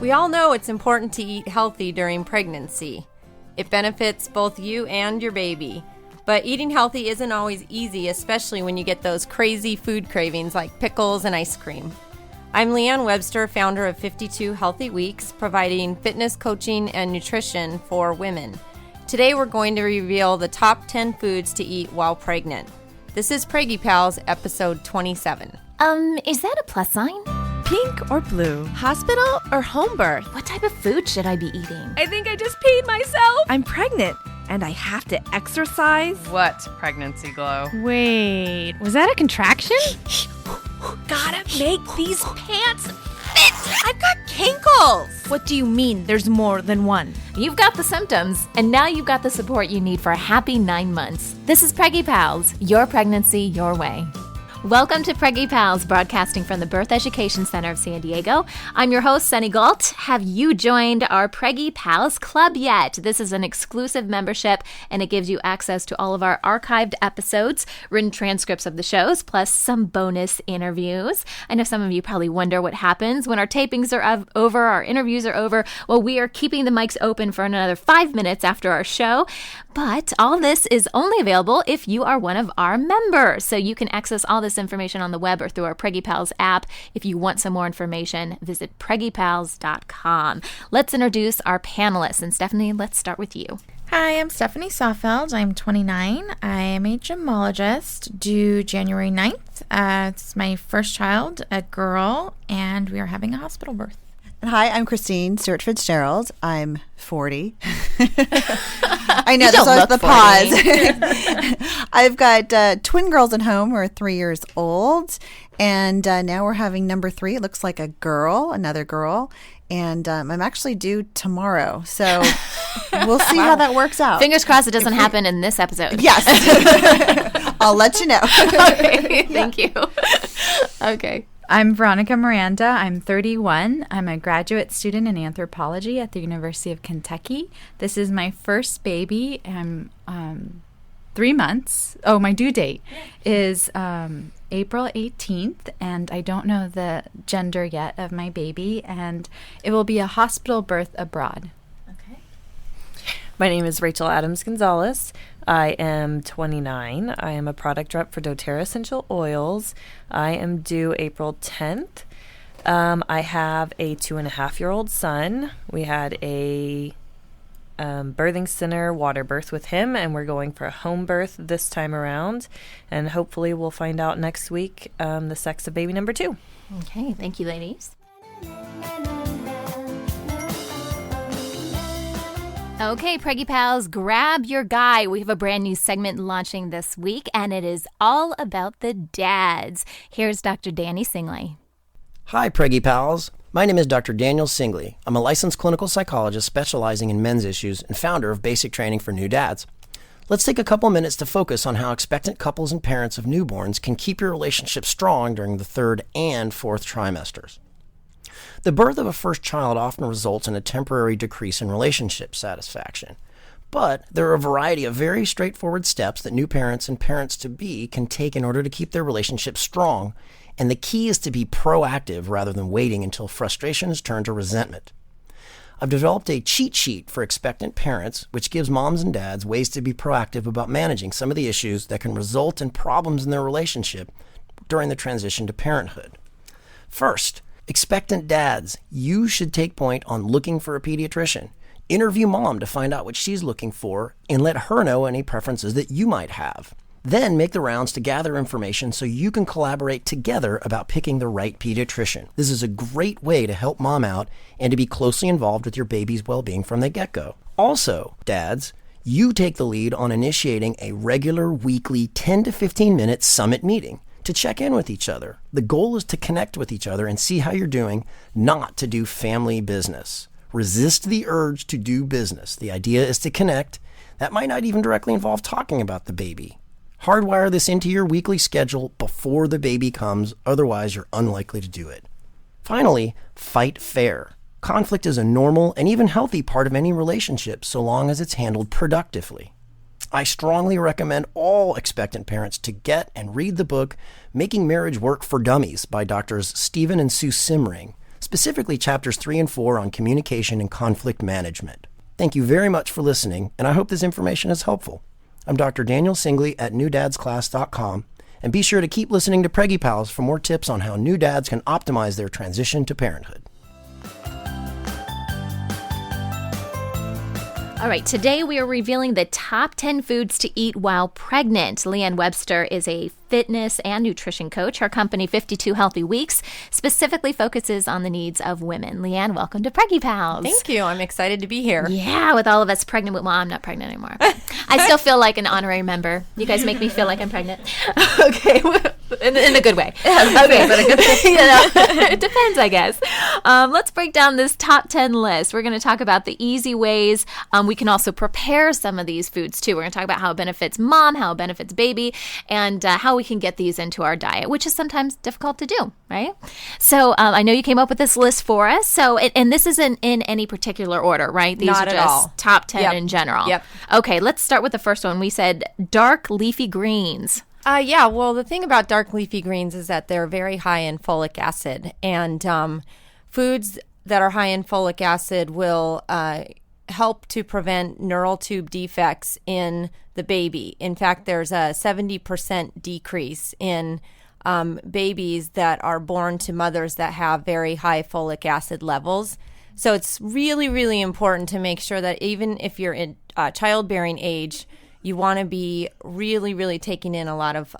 We all know it's important to eat healthy during pregnancy. It benefits both you and your baby. But eating healthy isn't always easy, especially when you get those crazy food cravings like pickles and ice cream. I'm Leanne Webster, founder of 52 Healthy Weeks, providing fitness coaching and nutrition for women. Today we're going to reveal the top 10 foods to eat while pregnant. This is Preggy Pals, episode 27. Is that a plus sign? Pink or blue? Hospital or home birth? What type of food should I be eating? I think I just peed myself. I'm pregnant, and I have to exercise. What pregnancy glow? Wait, was that a contraction? Gotta make these pants fit. I've got kinkles. What do you mean there's more than one? You've got the symptoms, and now you've got the support you need for a happy 9 months. This is Preggy Pals, your pregnancy, your way. Welcome to Preggy Pals, broadcasting from the Birth Education Center of San Diego. I'm your host, Sunny Galt. Have you joined our Preggy Pals Club yet? This is an exclusive membership, and it gives you access to all of our archived episodes, written transcripts of the shows, plus some bonus interviews. I know some of you probably wonder what happens when our tapings are over, our interviews are over. Well, we are keeping the mics open for another 5 minutes after our show. But all this is only available if you are one of our members. So you can access all this information on the web or through our Preggy Pals app. If you want some more information, visit preggypals.com. Let's introduce our panelists. And Stephanie, let's start with you. Hi, I'm Stephanie Sawfeld. I'm 29. I am a gemologist due January 9th. It's my first child, a girl, and we are having a hospital birth. Hi, I'm Christine Stewart Fitzgerald. I'm 40. I know, that's always the pause. I've got twin girls at home who are 3 years old, and now we're having number 3. It looks like a girl, another girl, and I'm actually due tomorrow. So we'll see how that works out. Fingers crossed it doesn't happen in this episode. Yes. I'll let you know. Okay, thank you. Okay. I'm Veronica Miranda. I'm 31. I'm a graduate student in anthropology at the University of Kentucky. This is my first baby. I'm 3 months. Oh, my due date is April 18th, and I don't know the gender yet of my baby, and it will be a hospital birth abroad. Okay. My name is Rachel Adams Gonzalez. I am 29. I am a product rep for doTERRA Essential Oils. I am due April 10th. I have a 2.5-year-old son. We had a birthing center water birth with him, and we're going for a home birth this time around. And hopefully we'll find out next week the sex of baby number 2. Okay, thank you, ladies. Okay, Preggy Pals, grab your guy. We have a brand new segment launching this week, and it is all about the dads. Here's Dr. Danny Singley. Hi, Preggy Pals. My name is Dr. Daniel Singley. I'm a licensed clinical psychologist specializing in men's issues and founder of Basic Training for New Dads. Let's take a couple minutes to focus on how expectant couples and parents of newborns can keep your relationship strong during the 3rd and 4th trimesters. The birth of a first child often results in a temporary decrease in relationship satisfaction. But there are a variety of very straightforward steps that new parents and parents-to-be can take in order to keep their relationship strong, and the key is to be proactive rather than waiting until frustration is turned to resentment. I've developed a cheat sheet for expectant parents, which gives moms and dads ways to be proactive about managing some of the issues that can result in problems in their relationship during the transition to parenthood. First, expectant dads, you should take point on looking for a pediatrician. Interview mom to find out what she's looking for and let her know any preferences that you might have. Then make the rounds to gather information so you can collaborate together about picking the right pediatrician. This is a great way to help mom out and to be closely involved with your baby's well-being from the get-go. Also, dads, you take the lead on initiating a regular weekly 10 to 15 minute summit meeting to check in with each other. The goal is to connect with each other and see how you're doing, not to do family business. Resist the urge to do business. The idea is to connect. That might not even directly involve talking about the baby. Hardwire this into your weekly schedule before the baby comes, otherwise you're unlikely to do it. Finally, fight fair. Conflict is a normal and even healthy part of any relationship so long as it's handled productively. I strongly recommend all expectant parents to get and read the book Making Marriage Work for Dummies by Drs. Stephen and Sue Simring. specifically chapters 3 and 4 on communication and conflict management. Thank you very much for listening, and I hope this information is helpful. I'm Dr. Daniel Singley at newdadsclass.com, and be sure to keep listening to Preggy Pals for more tips on how new dads can optimize their transition to parenthood. All right, today we are revealing the top 10 foods to eat while pregnant. Leanne Webster is a fitness and nutrition coach. Her company, 52 Healthy Weeks, specifically focuses on the needs of women. Leanne, welcome to Preggy Pals. Thank you. I'm excited to be here. Yeah, with all of us pregnant. Well, I'm not pregnant anymore. I still feel like an honorary member. You guys make me feel like I'm pregnant. Okay, in a good way. Okay, but a good way. It depends, I guess. Let's break down this top 10 list. We're going to talk about the easy ways. We can also prepare some of these foods too. We're going to talk about how it benefits mom, how it benefits baby, and how we can get these into our diet, which is sometimes difficult to do, right? So I know you came up with this list for us. So, and this isn't in any particular order, right? These Not are at just all. top 10 Yep. in general. Yep. Okay, let's start with the first one. We said dark leafy greens. Yeah, well, the thing about dark leafy greens is that they're very high in folic acid, and foods that are high in folic acid will help to prevent neural tube defects in the baby. In fact, there's a 70% decrease in babies that are born to mothers that have very high folic acid levels. So it's really, really important to make sure that even if you're in childbearing age, you want to be really, really taking in a lot of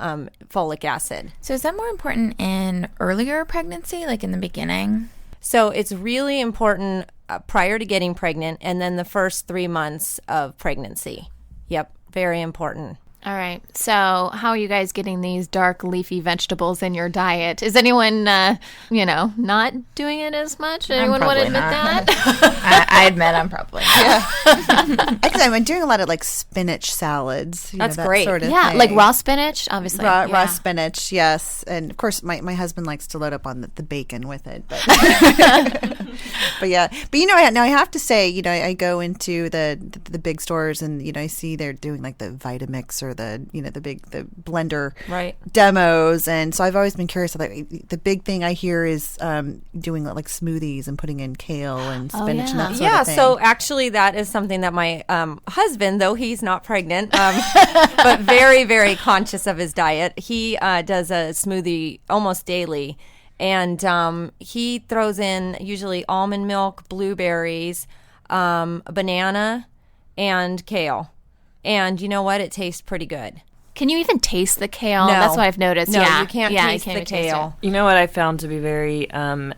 folic acid. So is that more important in earlier pregnancy, like in the beginning? So it's really important prior to getting pregnant and then the first 3 months of pregnancy. Yep, very important. All right. So how are you guys getting these dark leafy vegetables in your diet? Is anyone, not doing it as much? Anyone want to admit that? I admit I'm probably not. Actually, I'm doing a lot of like spinach salads. That's that great. Sort of Yeah, thing. like raw spinach, obviously. Raw Yeah. spinach, yes. And of course, my husband likes to load up on the bacon with it. But, but yeah. But now I have to say, I go into the big stores and, I see they're doing like the Vitamix or the blender Right. demos. And so I've always been curious. Like, the big thing I hear is doing like smoothies and putting in kale and spinach and that sort Yeah, of thing. so actually that is something that my husband, though he's not pregnant, but very, very conscious of his diet, he does a smoothie almost daily. And he throws in usually almond milk, blueberries, banana, and kale. And you know what? It tastes pretty good. Can you even taste the kale? No. That's what I've noticed. No, yeah. you can't yeah, taste you the can't even taste kale. You know what I found to be very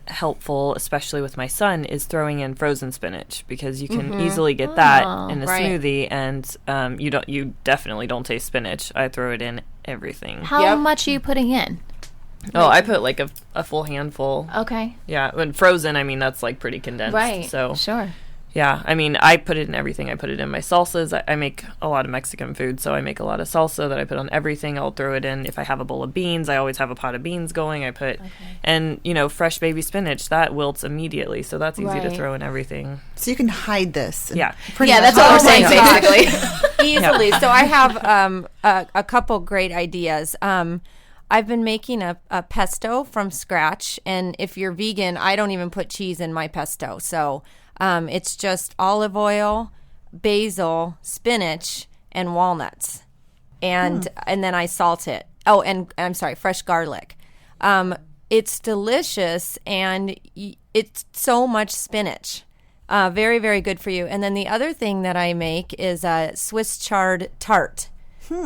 helpful, especially with my son, is throwing in frozen spinach, because you can easily get that in a right. smoothie, and you definitely don't taste spinach. I throw it in everything. How Yep. much are you putting in? Oh, I put like a full handful. Okay. Yeah, when frozen, I mean that's like pretty condensed. Right. So Sure. yeah, I mean I put it in everything. I put it in my salsas. I make a lot of Mexican food, so I make a lot of salsa that I put on everything. I'll throw it in. If I have a bowl of beans, I always have a pot of beans going. I put, and fresh baby spinach that wilts immediately, so that's easy to Right. throw in everything. So you can hide this. and Yeah. pretty Yeah, much that's what we're saying, my basically. Easily. So I have a couple great ideas. I've been making a pesto from scratch, and if you're vegan, I don't even put cheese in my pesto. So it's just olive oil, basil, spinach, and walnuts, and then I salt it. Oh, and I'm sorry, fresh garlic. It's delicious, and it's so much spinach. Very, very good for you. And then the other thing that I make is a Swiss chard tart.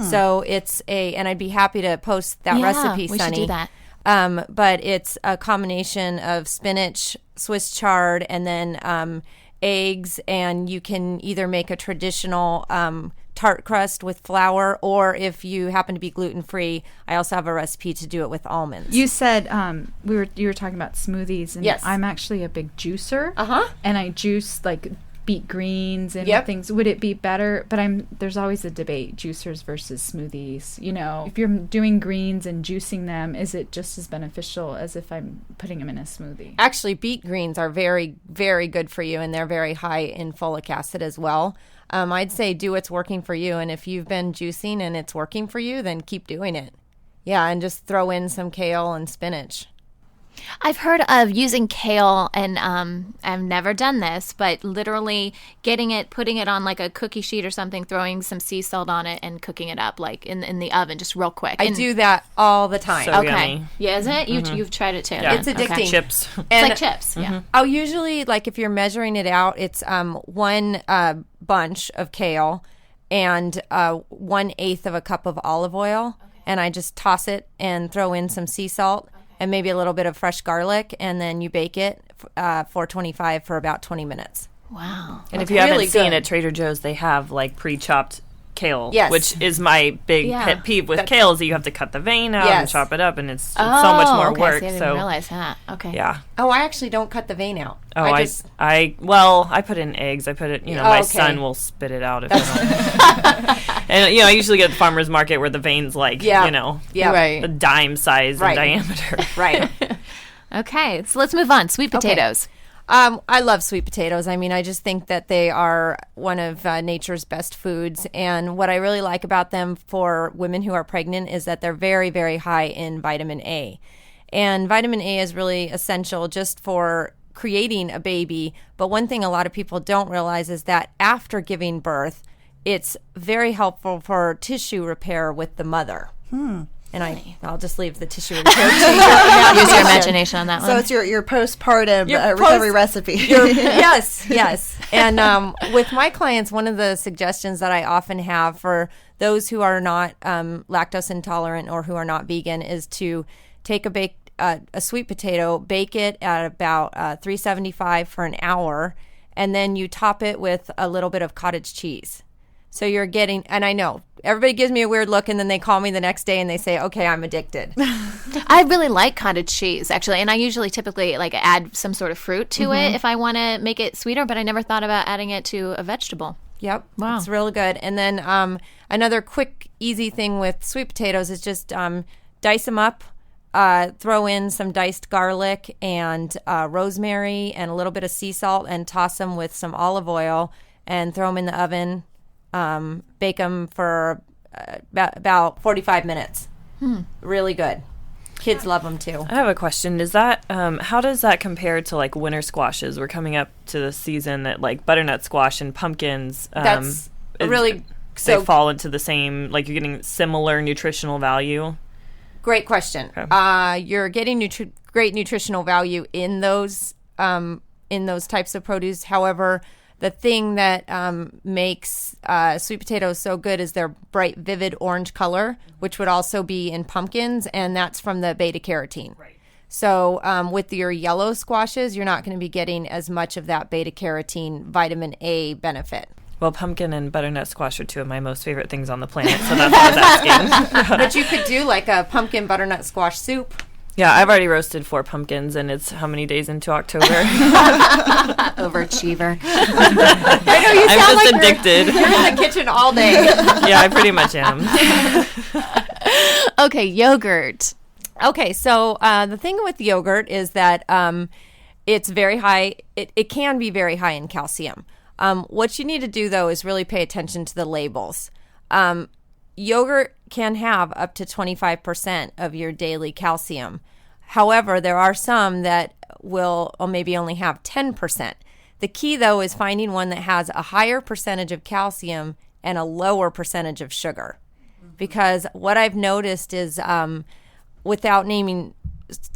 So it's and I'd be happy to post that recipe, we Sunny. should do that. But it's a combination of spinach, Swiss chard, and then eggs. And you can either make a traditional tart crust with flour, or if you happen to be gluten-free, I also have a recipe to do it with almonds. You said you were talking about smoothies, and Yes. I'm actually a big juicer. Uh-huh. And I juice like beet greens and Yep. things. Would it be better? But there's always a debate: juicers versus smoothies. If you're doing greens and juicing them, is it just as beneficial as if I'm putting them in a smoothie? Actually, beet greens are very, very good for you, and they're very high in folic acid as well. I'd say do what's working for you, and if you've been juicing and it's working for you, then keep doing it. Yeah, and just throw in some kale and spinach. I've heard of using kale, and I've never done this, but literally getting it, putting it on like a cookie sheet or something, throwing some sea salt on it, and cooking it up like in the oven, just real quick. I do that all the time. So Okay. yummy. Yeah, isn't it? You've tried it too. Yeah. It's addicting. Okay. Chips. It's And like chips. Yeah. I'll usually, like, if you're measuring it out, it's one bunch of kale and 1/8 of a cup of olive oil, and I just toss it and throw in some sea salt and maybe a little bit of fresh garlic, and then you bake it 425 for about 20 minutes. Wow. And if you haven't really seen good. at Trader Joe's, they have like pre-chopped kale, Yes. which is my big Yeah. pet peeve with kale is that you have to cut the vein out and Yes. chop it up, and it's so much more okay. work. See, I didn't So realize that. Okay. yeah. Oh, I actually don't cut the vein out. Oh, I put in eggs. I put it, my okay. son will spit it out if I don't. And, I usually get at the farmer's market where the vein's like, Yeah. a Right. dime size Right. in diameter. Right. Okay. So let's move on. Sweet potatoes. I love sweet potatoes. I mean, I just think that they are one of nature's best foods. And what I really like about them for women who are pregnant is that they're very, very high in vitamin A. And vitamin A is really essential just for creating a baby. But one thing a lot of people don't realize is that after giving birth, it's very helpful for tissue repair with the mother. And I'll just leave the tissue repair to Use your imagination on that one. So it's your postpartum Your recovery recipe. Yes. And with my clients, one of the suggestions that I often have for those who are not lactose intolerant or who are not vegan is to take a sweet potato, bake it at about 375 for an hour, and then you top it with a little bit of cottage cheese. So you're getting, and I know everybody gives me a weird look, and then they call me the next day and they say, "Okay, I'm addicted." I really like cottage cheese, actually, and I usually typically like add some sort of fruit to it if I want to make it sweeter, but I never thought about adding it to a vegetable. Yep. Wow. It's really good. And then another quick, easy thing with sweet potatoes is just dice them up, throw in some diced garlic and rosemary and a little bit of sea salt, and toss them with some olive oil and throw them in the oven. Bake them for about 45 minutes. Really good. Kids love them too. I have a question. Is that how does that compare to like winter squashes? We're coming up to the season that like butternut squash and pumpkins. That's really they fall into the same, like you're getting similar nutritional value. Great question. Okay. You're getting great nutritional value in those types of produce. However, the thing that makes sweet potatoes so good is their bright, vivid orange color, which would also be in pumpkins, and that's from the beta carotene. Right. So with your yellow squashes, you're not going to be getting as much of that beta carotene vitamin A benefit. Well, pumpkin and butternut squash are two of my most favorite things on the planet, so that's what I was asking. But you could do like a pumpkin butternut squash soup. Yeah, I've already roasted 4 pumpkins, and it's how many days into October? Overachiever. I know you I'm sound just like addicted. You're in the kitchen all day. Yeah, I pretty much am. Okay, yogurt. Okay, so the thing with yogurt is that it's very high. It can be very high in calcium. What you need to do, though, is really pay attention to the labels. Yogurt can have up to 25% of your daily calcium. However, there are some that will maybe only have 10%. The key, though, is finding one that has a higher percentage of calcium and a lower percentage of sugar. Because what I've noticed is, without naming,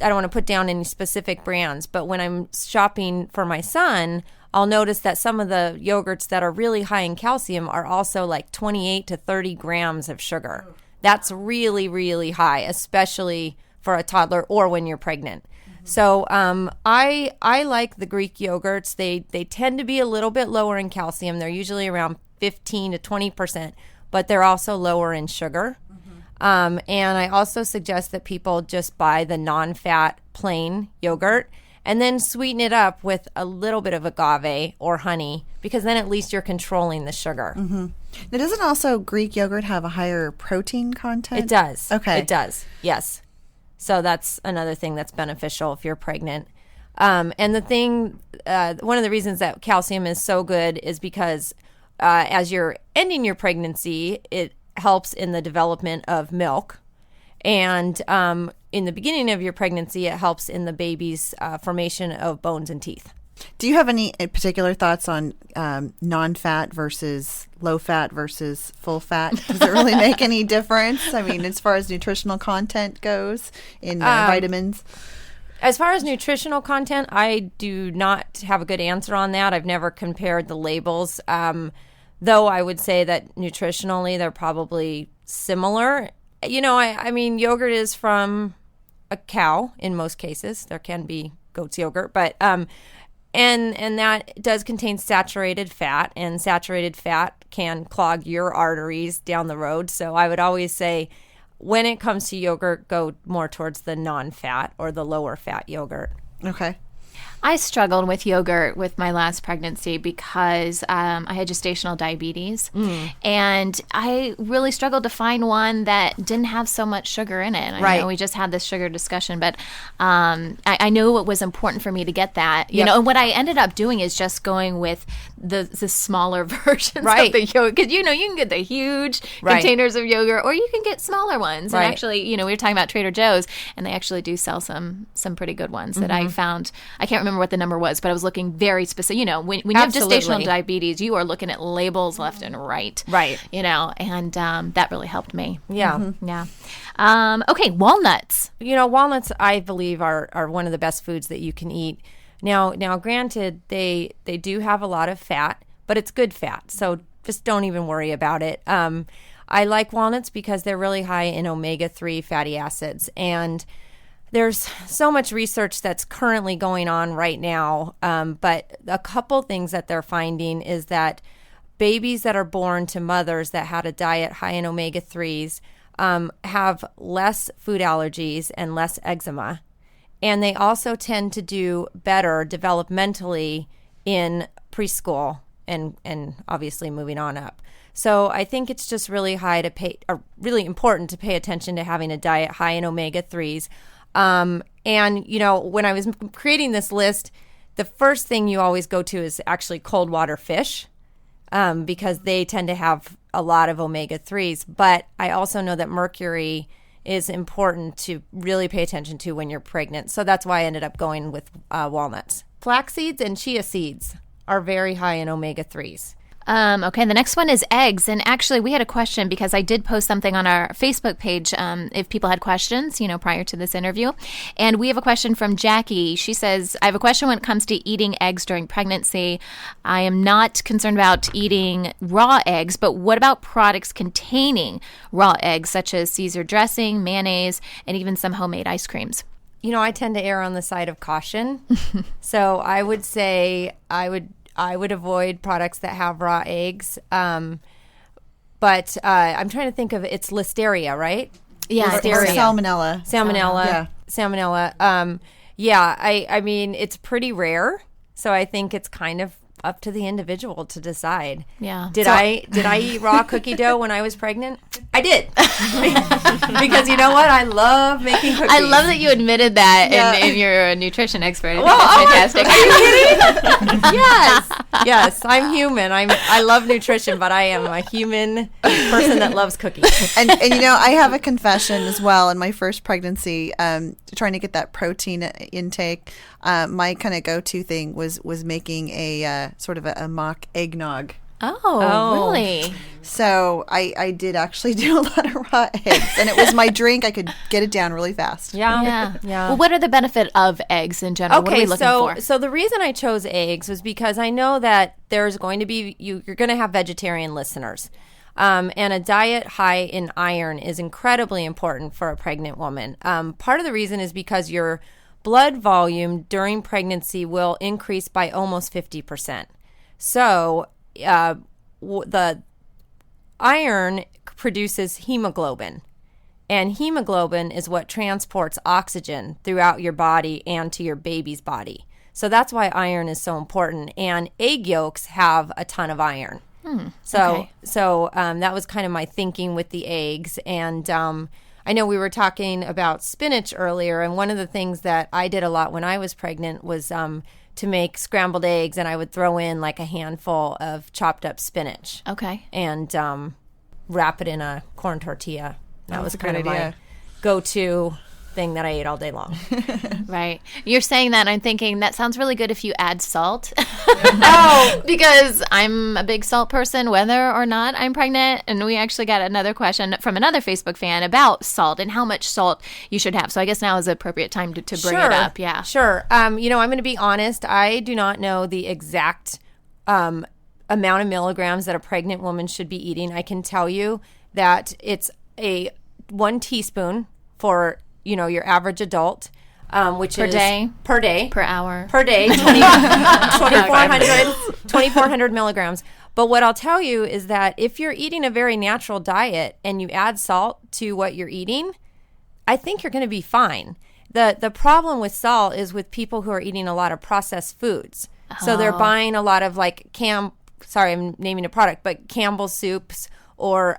I don't want to put down any specific brands, but when I'm shopping for my son, I'll notice that some of the yogurts that are really high in calcium are also like 28 to 30 grams of sugar. That's really, really high, especially for a toddler or when you're pregnant. So I like the Greek yogurts. They tend to be a little bit lower in calcium. They're usually around 15 to 20%, but they're also lower in sugar. And I also suggest that people just buy the non-fat plain yogurt and then sweeten it up with a little bit of agave or honey, because then at least you're controlling the sugar. Now, doesn't also Greek yogurt have a higher protein content? It does. Okay. It does, yes. So that's another thing that's beneficial if you're pregnant. And the thing, one of the reasons that calcium is so good is because as you're ending your pregnancy, it helps in the development of milk. And in the beginning of your pregnancy, it helps in the baby's formation of bones and teeth. Do you have any particular thoughts on non-fat versus low-fat versus full-fat? Does it really make any difference? I mean, as far as nutritional content goes in vitamins? As far as nutritional content, I do not have a good answer on that. I've never compared the labels, though I would say that nutritionally they're probably similar. I mean, yogurt is from a cow in most cases. There can be goat's yogurt, but and that does contain saturated fat, and saturated fat can clog your arteries down the road. So I would always say, when it comes to yogurt, go more towards the non-fat or the lower fat yogurt. Okay. I struggled with yogurt with my last pregnancy because I had gestational diabetes. And I really struggled to find one that didn't have so much sugar in it. I know we just had this sugar discussion, but I knew it was important for me to get that. You know, and what I ended up doing is just going with the smaller versions of the yogurt. Because, you can get the huge containers of yogurt, or you can get smaller ones. And actually, we were talking about Trader Joe's, and they actually do sell some pretty good ones that I found. I can't remember what the number was, but I was looking very specific. When you have gestational diabetes, you are looking at labels left and right. And that really helped me. Yeah. Okay, walnuts. Walnuts, I believe, are one of the best foods that you can eat. Now, granted, they do have a lot of fat, but it's good fat, so just don't even worry about it. I like walnuts because they're really high in omega-3 fatty acids, and there's so much research that's currently going on right now, but a couple things that they're finding is that babies that are born to mothers that had a diet high in omega-3s have less food allergies and less eczema. And they also tend to do better developmentally in preschool and obviously moving on up. So I think it's just really really important to pay attention to having a diet high in omega-3s. And, when I was creating this list, the first thing you always go to is actually cold water fish, because they tend to have a lot of omega-3s. But I also know that mercury is important to really pay attention to when you're pregnant. So that's why I ended up going with walnuts. Flax seeds and chia seeds are very high in omega-3s. Okay, the next one is eggs. And actually, we had a question because I did post something on our Facebook page if people had questions, prior to this interview. And we have a question from Jackie. She says, I have a question when it comes to eating eggs during pregnancy. I am not concerned about eating raw eggs, but what about products containing raw eggs, such as Caesar dressing, mayonnaise, and even some homemade ice creams? I tend to err on the side of caution. So I would say I would avoid products that have raw eggs. But I'm trying to think of it's listeria, right? Yeah, or salmonella. Salmonella. I mean, it's pretty rare. So I think it's kind of up to the individual to decide. Yeah. Did I eat raw cookie dough when I was pregnant? I did. Because you know what? I love making cookies. I love that you admitted that and you're a nutrition expert. I think that's fantastic. Are you kidding? Yes, I'm human. I love nutrition, but I am a human person that loves cookies. And I have a confession as well. In my first pregnancy, trying to get that protein intake, my kind of go-to thing was making a sort of a mock eggnog. Oh, really? So I did actually do a lot of raw eggs, and it was my drink. I could get it down really fast. Yeah. Well, what are the benefit of eggs in general? What are we looking for? So the reason I chose eggs was because I know that there's going to be you're going to have vegetarian listeners. And a diet high in iron is incredibly important for a pregnant woman. Part of the reason is because your blood volume during pregnancy will increase by almost 50%. So the iron produces hemoglobin, and hemoglobin is what transports oxygen throughout your body and to your baby's body. So that's why iron is so important. And egg yolks have a ton of iron. So that was kind of my thinking with the eggs. And I know we were talking about spinach earlier, and one of the things that I did a lot when I was pregnant was to make scrambled eggs, and I would throw in like a handful of chopped up spinach. Okay. And wrap it in a corn tortilla. That was kind of idea. my go-to thing that I ate all day long. Right. You're saying that, and I'm thinking that sounds really good if you add salt. Oh, Because I'm a big salt person, whether or not I'm pregnant. And we actually got another question from another Facebook fan about salt and how much salt you should have. So I guess now is the appropriate time to bring it up. Yeah. Sure. I'm going to be honest. I do not know the exact amount of milligrams that a pregnant woman should be eating. I can tell you that it's a 1 teaspoon for, your average adult, which Per is day? per day, Per hour. per day, 2,400 milligrams. But what I'll tell you is that if you're eating a very natural diet and you add salt to what you're eating, I think you're going to be fine. The problem with salt is with people who are eating a lot of processed foods. So they're buying a lot of sorry, I'm naming a product, but Campbell's soups or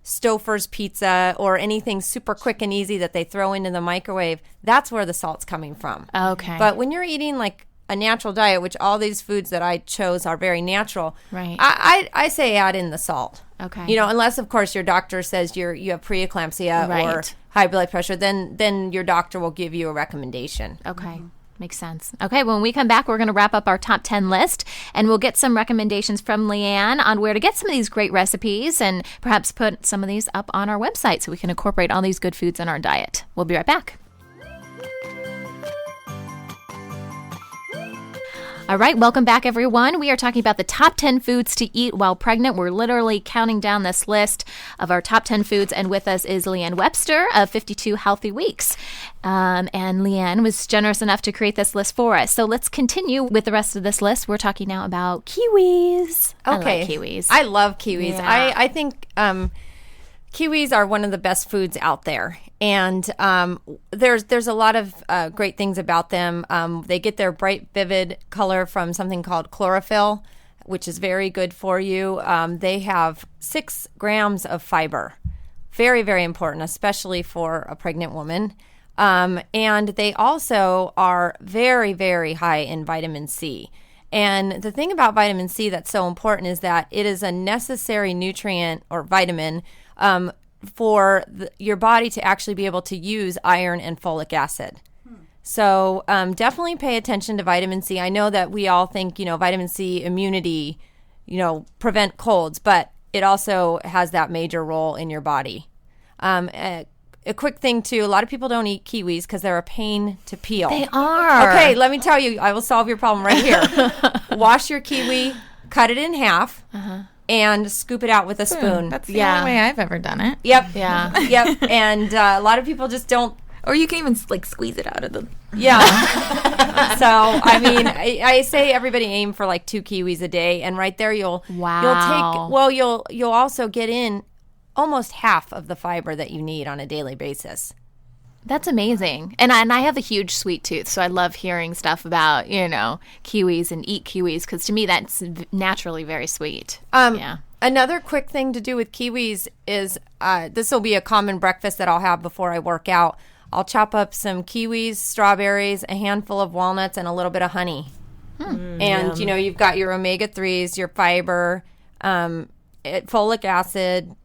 Stouffer's pizza or anything super quick and easy that they throw into the microwave. That's where the salt's coming from. Okay. But when you're eating like a natural diet, which all these foods that I chose are very natural, Right. I say add in the salt. Okay. Unless of course your doctor says you have preeclampsia or Right. high blood pressure, then your doctor will give you a recommendation. Okay. Makes sense. Okay, when we come back, we're going to wrap up our top 10 list, and we'll get some recommendations from Leanne on where to get some of these great recipes and perhaps put some of these up on our website so we can incorporate all these good foods in our diet. We'll be right back. All right, welcome back, everyone. We are talking about the top 10 foods to eat while pregnant. We're literally counting down this list of our top 10 foods, and with us is Leanne Webster of 52 Healthy Weeks. And Leanne was generous enough to create this list for us. So let's continue with the rest of this list. We're talking now about kiwis. Okay. I like kiwis. I love kiwis. Yeah. I think kiwis are one of the best foods out there. And there's a lot of great things about them. They get their bright, vivid color from something called chlorophyll, which is very good for you. They have 6 grams of fiber. Very, very important, especially for a pregnant woman. And they also are very, very high in vitamin C. And the thing about vitamin C that's so important is that it is a necessary nutrient or vitamin for your body to actually be able to use iron and folic acid. So definitely pay attention to vitamin C. I know that we all think, vitamin C immunity, prevent colds, but it also has that major role in your body. A quick thing too, a lot of people don't eat kiwis because they're a pain to peel. They are. Okay, let me tell you, I will solve your problem right here. Wash your kiwi, cut it in half, and scoop it out with a spoon. That's the only way I've ever done it. Yep. Yeah. Yep. And a lot of people just don't. Or you can even squeeze it out of the. Yeah. So I mean, I say everybody aim for 2 kiwis a day, and right there you'll you'll also get in almost half of the fiber that you need on a daily basis. That's amazing. And I have a huge sweet tooth, so I love hearing stuff about, kiwis and eat kiwis, because to me that's naturally very sweet. Yeah. Another quick thing to do with kiwis is this will be a common breakfast that I'll have before I work out. I'll chop up some kiwis, strawberries, a handful of walnuts, and a little bit of honey. And, you've got your omega-3s, your fiber, folic acid.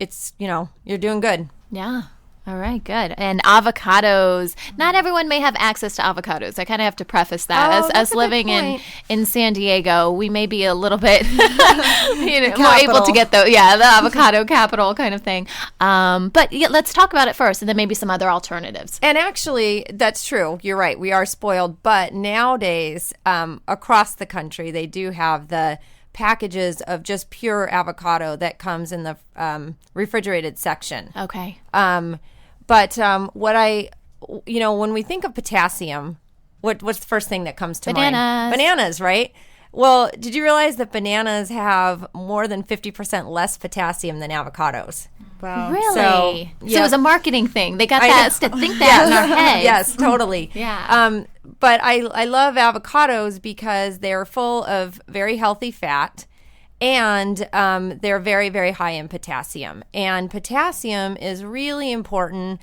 It's, you're doing good. Yeah. All right, good. And avocados. Not everyone may have access to avocados. I kind of have to preface that. As living in San Diego, we may be a little bit more able to get the avocado capital kind of thing. But let's talk about it first, and then maybe some other alternatives. And actually, that's true. You're right. We are spoiled. But nowadays, across the country, they do have the packages of just pure avocado that comes in the refrigerated section. Okay. But when we think of potassium, what's the first thing that comes to mind? Bananas, right? Well, did you realize that bananas have more than 50% less potassium than avocados? Wow. Really? So it was a marketing thing. They got us to think that in our heads. Yes, totally. Yeah. But I love avocados because they're full of very healthy fat, and they're very, very high in potassium. And potassium is really important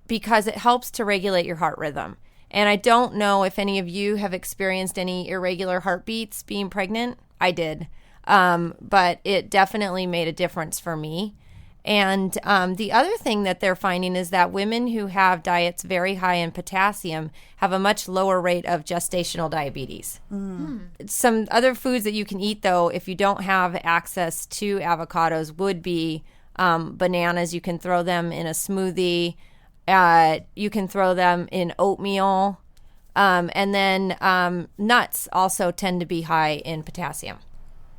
because it helps to regulate your heart rhythm. And I don't know if any of you have experienced any irregular heartbeats being pregnant. I did. But it definitely made a difference for me. And the other thing that they're finding is that women who have diets very high in potassium have a much lower rate of gestational diabetes. Some other foods that you can eat, though, if you don't have access to avocados, would be bananas. You can throw them in a smoothie. You can throw them in oatmeal. And then nuts also tend to be high in potassium.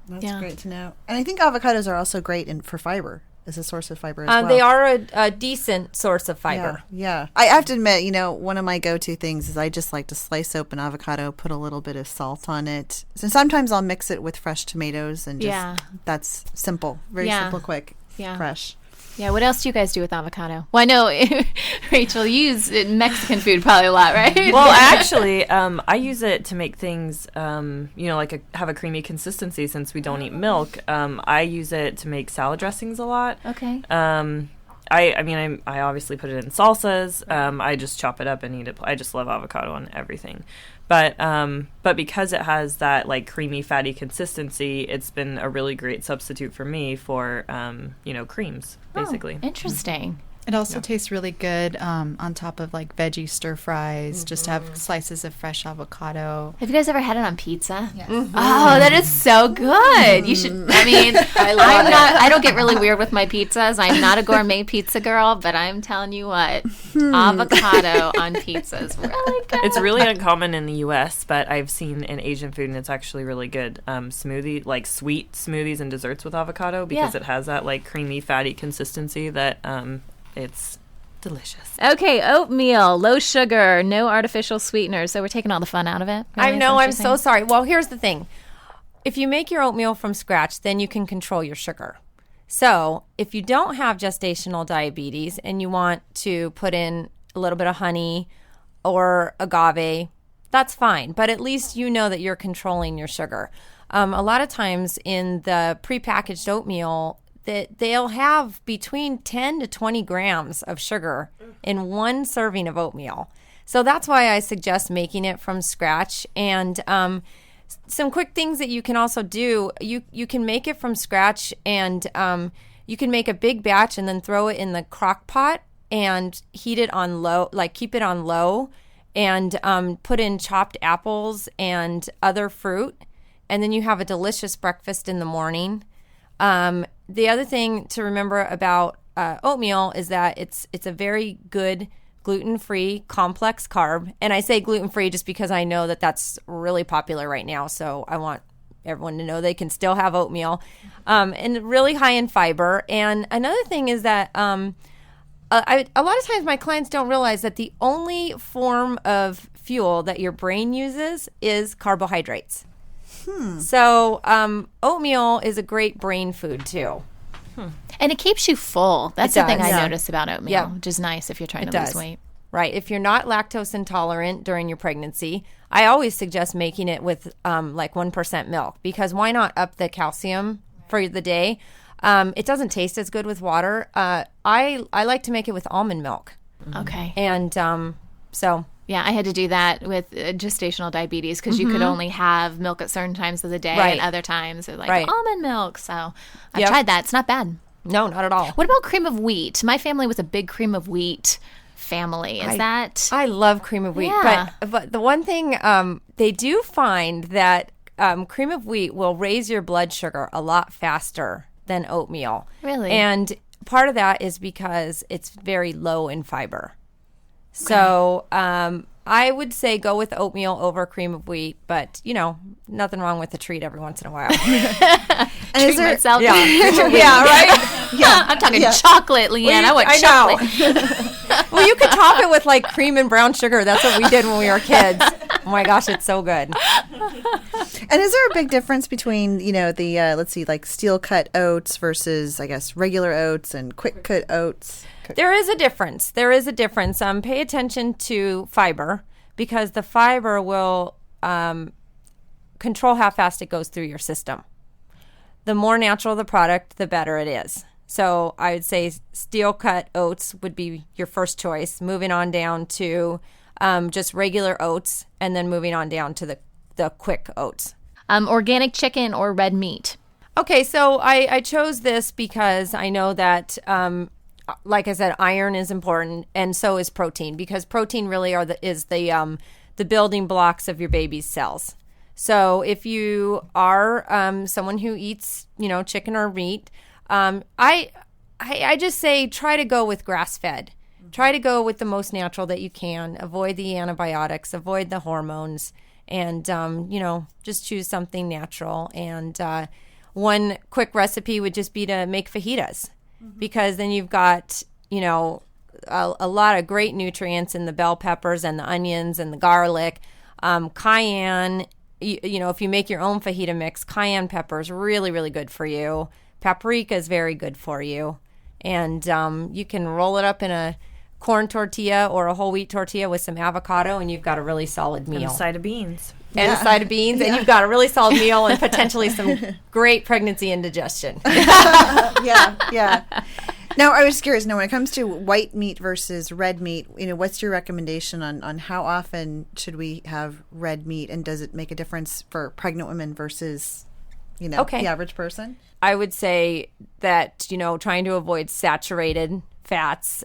That's great to know. And I think avocados are also great for fiber. As a source of fiber as well. They are a decent source of fiber. Yeah. I have to admit, one of my go-to things is I just like to slice open avocado, put a little bit of salt on it. So sometimes I'll mix it with fresh tomatoes and just, that's simple. Very simple, quick, fresh. Yeah, what else do you guys do with avocado? Well, I know, Rachel, you use Mexican food probably a lot, right? Well, actually, I use it to make things, have a creamy consistency since we don't eat milk. I use it to make salad dressings a lot. Okay. I obviously put it in salsas. I just chop it up and eat it. I just love avocado on everything. But because it has that like creamy, fatty consistency, it's been a really great substitute for me for creams, basically. Oh, interesting. It also tastes really good on top of like veggie stir fries. Just have slices of fresh avocado. Have you guys ever had it on pizza? Yes. Oh, that is so good. You should. I mean, I don't get really weird with my pizzas. I'm not a gourmet pizza girl, but I'm telling you what, avocado on pizza is really good. It's really uncommon in the U.S., but I've seen in Asian food, and it's actually really good. Smoothie, like sweet smoothies and desserts with avocado, because it has that like creamy, fatty consistency that. It's delicious. Okay, oatmeal, low sugar, no artificial sweeteners. So we're taking all the fun out of it. Really, I know, I'm so sorry. Well, here's the thing. If you make your oatmeal from scratch, then you can control your sugar. So if you don't have gestational diabetes and you want to put in a little bit of honey or agave, that's fine. But at least you know that you're controlling your sugar. A lot of times in the prepackaged oatmeal, that they'll have between 10 to 20 grams of sugar in one serving of oatmeal. So that's why I suggest making it from scratch. And some quick things that you can also do, you can make it from scratch, and you can make a big batch and then throw it in the crock pot and heat it on low, like keep it on low, and put in chopped apples and other fruit. And then you have a delicious breakfast in the morning. The other thing to remember about oatmeal is that it's a very good gluten-free complex carb. And I say gluten-free just because I know that that's really popular right now. So I want everyone to know they can still have oatmeal, and really high in fiber. And another thing is that a lot of times my clients don't realize that the only form of fuel that your brain uses is carbohydrates. So oatmeal is a great brain food too. And it keeps you full. That's the thing I Yeah. notice about oatmeal, which is nice if you're trying to lose weight. Right. If you're not lactose intolerant during your pregnancy, I always suggest making it with like 1% milk, because why not up the calcium for the day? It doesn't taste as good with water. I like to make it with almond milk. Okay. And so... Yeah, I had to do that with gestational diabetes, because you could only have milk at certain times of the day, and other times it like almond milk. So I've tried that. It's not bad. No, not at all. What about cream of wheat? My family was a big cream of wheat family. I love cream of wheat. Yeah. But the one thing they do find that cream of wheat will raise your blood sugar a lot faster than oatmeal. Really? And part of that is because it's very low in fiber. So I would say go with oatmeal over cream of wheat, but nothing wrong with a treat every once in a while. Treat myself. Yeah, right. Yeah, I'm talking chocolate, Leanne. I want chocolate. Well, you could top it with like cream and brown sugar. That's what we did when we were kids. Oh my gosh, it's so good. And is there a big difference between, the, let's see, like steel cut oats versus, I guess, regular oats and quick cut oats? There is a difference. Pay attention to fiber, because the fiber will control how fast it goes through your system. The more natural the product, the better it is. So I would say steel cut oats would be your first choice, moving on down to just regular oats, and then moving on down to the quick oats. Organic chicken or red meat? Okay, so I chose this because I know that, like I said, iron is important, and so is protein, because protein really is the building blocks of your baby's cells. So if you are someone who eats, chicken or meat, I just say try to go with grass-fed. Try to go with the most natural that you can. Avoid the antibiotics, avoid the hormones, and, just choose something natural. And one quick recipe would just be to make fajitas, because then you've got, a lot of great nutrients in the bell peppers and the onions and the garlic. Cayenne, if you make your own fajita mix, cayenne pepper is really, really good for you. Paprika is very good for you. And you can roll it up in a corn tortilla or a whole wheat tortilla with some avocado, and you've got a really solid meal. And a side of beans. And a side of beans, and you've got a really solid meal and potentially some great pregnancy indigestion. Yeah. Now, I was curious, when it comes to white meat versus red meat, what's your recommendation on how often should we have red meat, and does it make a difference for pregnant women versus, the average person? I would say that, trying to avoid saturated fats,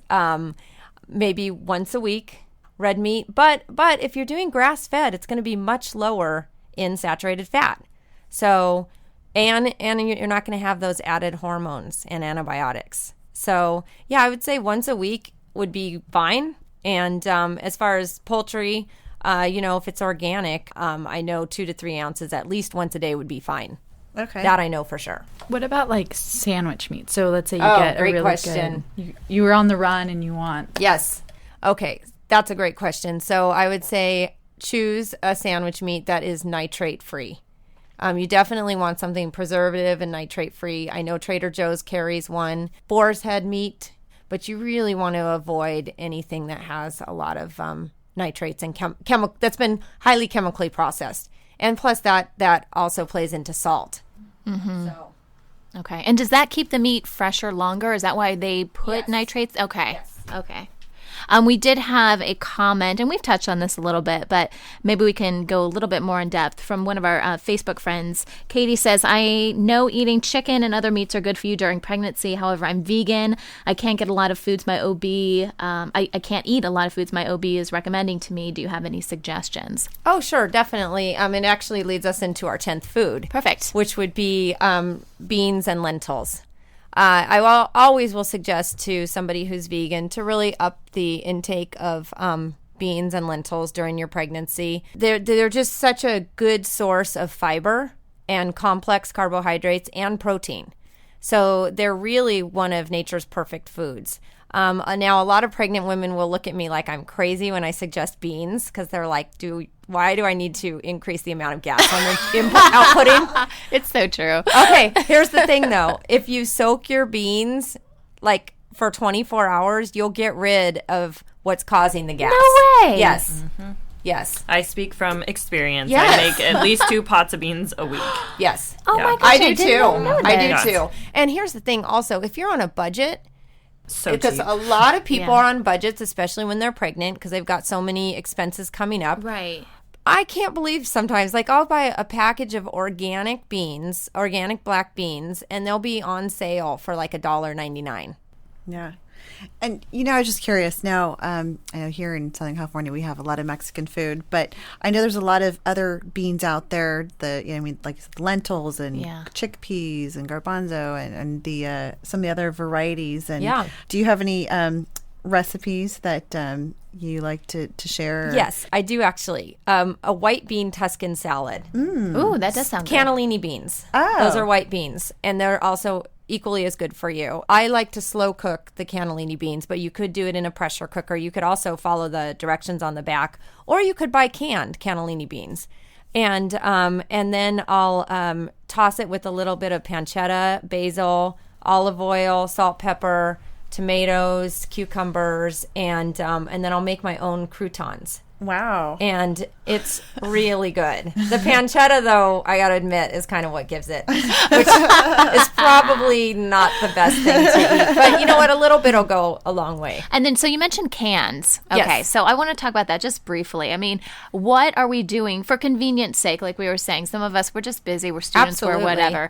maybe once a week, red meat. But if you're doing grass-fed, it's going to be much lower in saturated fat. So, and you're not going to have those added hormones and antibiotics. So, yeah, I would say once a week would be fine. And as far as poultry, if it's organic, I know 2 to 3 ounces at least once a day would be fine. Okay. That I know for sure. What about like sandwich meat? So let's say you get a really question. good, you were on the run and you want. Yes. Okay. That's a great question. So I would say choose a sandwich meat that is nitrate free. You definitely want something preservative and nitrate free. I know Trader Joe's carries one, boar's head meat, but you really want to avoid anything that has a lot of nitrates and that's been highly chemically processed. And plus that also plays into salt. Mm-hmm. So. Okay. And does that keep the meat fresher longer? Is that why they put nitrates? Okay. Yes. Okay. We did have a comment, and we've touched on this a little bit, but maybe we can go a little bit more in depth from one of our Facebook friends. Katie says, I know eating chicken and other meats are good for you during pregnancy. However, I'm vegan. I can't get a lot of foods my OB, I can't eat a lot of foods my OB is recommending to me. Do you have any suggestions? Oh, sure, definitely. It actually leads us into our 10th food. Perfect. Which would be beans and lentils. I always will suggest to somebody who's vegan to really up the intake of beans and lentils during your pregnancy. They're just such a good source of fiber and complex carbohydrates and protein. So they're really one of nature's perfect foods. Now, a lot of pregnant women will look at me like I'm crazy when I suggest beans, because they're like, why do I need to increase the amount of gas I'm outputting? It's so true. Okay, here's the thing, though. If you soak your beans, like, for 24 hours, you'll get rid of what's causing the gas. No way! Yes. Mm-hmm. Yes. I speak from experience. Yes. I make at least 2 pots of beans a week. Yes. Oh, my gosh, I do, too. know I that. do, too. And here's the thing, also. If you're on a budget, because cheap. a lot of people are on budgets, especially when they're pregnant, because they've got so many expenses coming up. Right. I can't believe sometimes, like, I'll buy a package of organic beans, organic black beans, and they'll be on sale for like $1.99. Yeah. And, I was just curious now, I know here in Southern California we have a lot of Mexican food, but I know there's a lot of other beans out there, like lentils and chickpeas and garbanzo and the some of the other varieties. And do you have any recipes that you like to share? Yes, I do actually. A white bean Tuscan salad. Ooh, that does sound good. Cannellini beans. Oh. Those are white beans, and they're also equally as good for you. I like to slow cook the cannellini beans, but you could do it in a pressure cooker. You could also follow the directions on the back, or you could buy canned cannellini beans. And then I'll toss it with a little bit of pancetta, basil, olive oil, salt, pepper, tomatoes, cucumbers, and then I'll make my own croutons. Wow. And it's really good. The pancetta, though, I got to admit, is kind of what gives it, which is probably not the best thing to eat. But you know what? A little bit will go a long way. And then, so you mentioned cans. Okay, Yes. so I want to talk about that just briefly. I mean, what are we doing for convenience sake? Like we were saying, some of us, we're just busy, we're students, Absolutely. or whatever.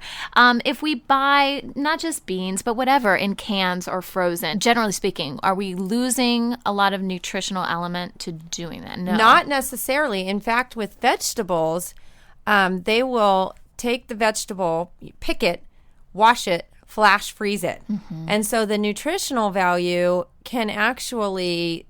If we buy not just beans, but whatever in cans or frozen, generally speaking, are we losing a lot of nutritional element to doing that? No. Not necessarily. In fact, with vegetables, they will take the vegetable, pick it, wash it, flash freeze it. And so the nutritional value can actually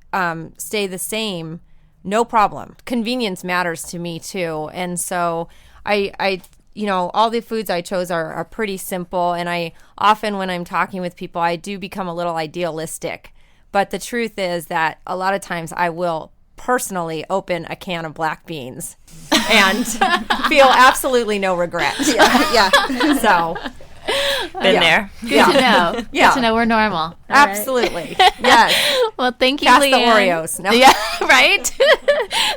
stay the same, no problem. Convenience matters to me too. And so I all the foods I chose are pretty simple. And I often, when I'm talking with people, I do become a little idealistic. But the truth is that a lot of times I will personally open a can of black beans and feel absolutely no regret. Yeah. So, Been there. Good to know. Yeah. Good to know we're normal. absolutely. Yes. Well, thank you, Cast the Leanne. Oreos. No. Yeah, right?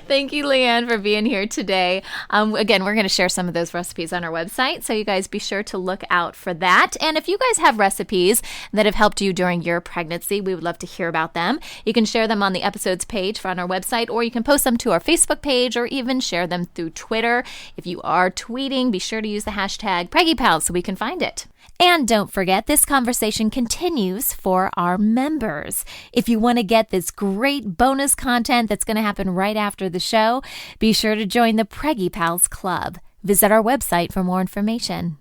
Thank you, Leanne, for being here today. Again, we're going to share some of those recipes on our website, so you guys be sure to look out for that. And if you guys have recipes that have helped you during your pregnancy, we would love to hear about them. You can share them on the episodes page on our website, or you can post them to our Facebook page, or even share them through Twitter. If you are tweeting, be sure to use the hashtag PreggyPals so we can find it. And don't forget, this conversation continues for our members. If you want to get this great bonus content that's going to happen right after the show, be sure to join the Preggy Pals Club. Visit our website for more information.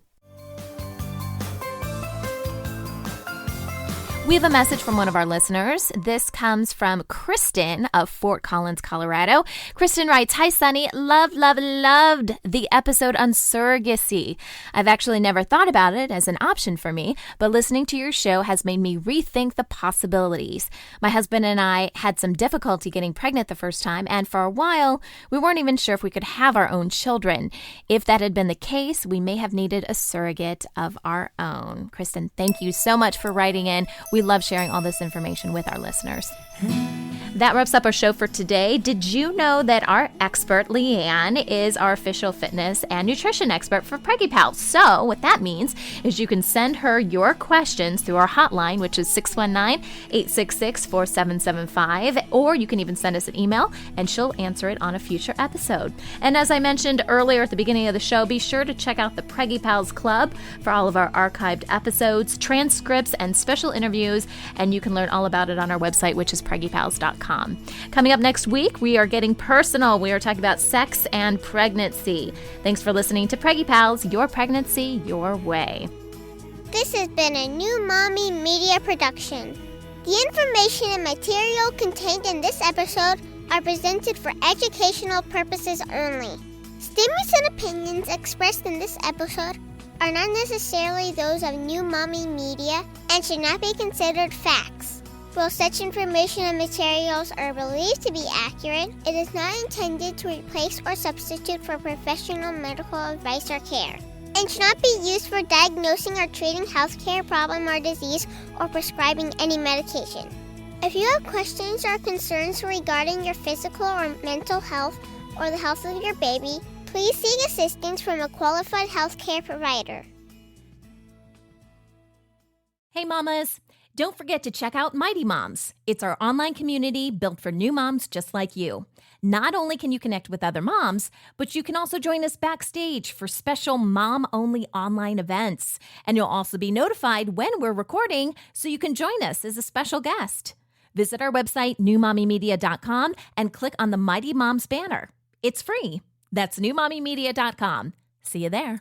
We have a message from one of our listeners. This comes from Kristen of Fort Collins, Colorado. Kristen writes, "Hi, Sunny. Loved the episode on surrogacy. I've actually never thought about it as an option for me, but listening to your show has made me rethink the possibilities. My husband and I had some difficulty getting pregnant the first time, and for a while, we weren't even sure if we could have our own children. If that had been the case, we may have needed a surrogate of our own." Kristen, thank you so much for writing in. We love sharing all this information with our listeners. That wraps up our show for today. Did you know that our expert, Leanne, is our official fitness and nutrition expert for Preggy Pals? So what that means is you can send her your questions through our hotline, which is 619-866-4775, or you can even send us an email, and she'll answer it on a future episode. And as I mentioned earlier at the beginning of the show, be sure to check out the Preggy Pals Club for all of our archived episodes, transcripts, and special interviews, and you can learn all about it on our website, which is preggypals.com. Coming up next week, we are getting personal. We are talking about sex and pregnancy. Thanks for listening to Preggy Pals, your pregnancy, your way. This has been a New Mommy Media production. The information and material contained in this episode are presented for educational purposes only. Statements and opinions expressed in this episode are not necessarily those of New Mommy Media and should not be considered facts. While such information and materials are believed to be accurate, it is not intended to replace or substitute for professional medical advice or care, and should not be used for diagnosing or treating healthcare problem or disease or prescribing any medication. If you have questions or concerns regarding your physical or mental health or the health of your baby, please seek assistance from a qualified healthcare provider. Hey mamas, don't forget to check out Mighty Moms. It's our online community built for new moms just like you. Not only can you connect with other moms, but you can also join us backstage for special mom-only online events. And you'll also be notified when we're recording so you can join us as a special guest. Visit our website, newmommymedia.com, and click on the Mighty Moms banner. It's free. That's newmommymedia.com. See you there.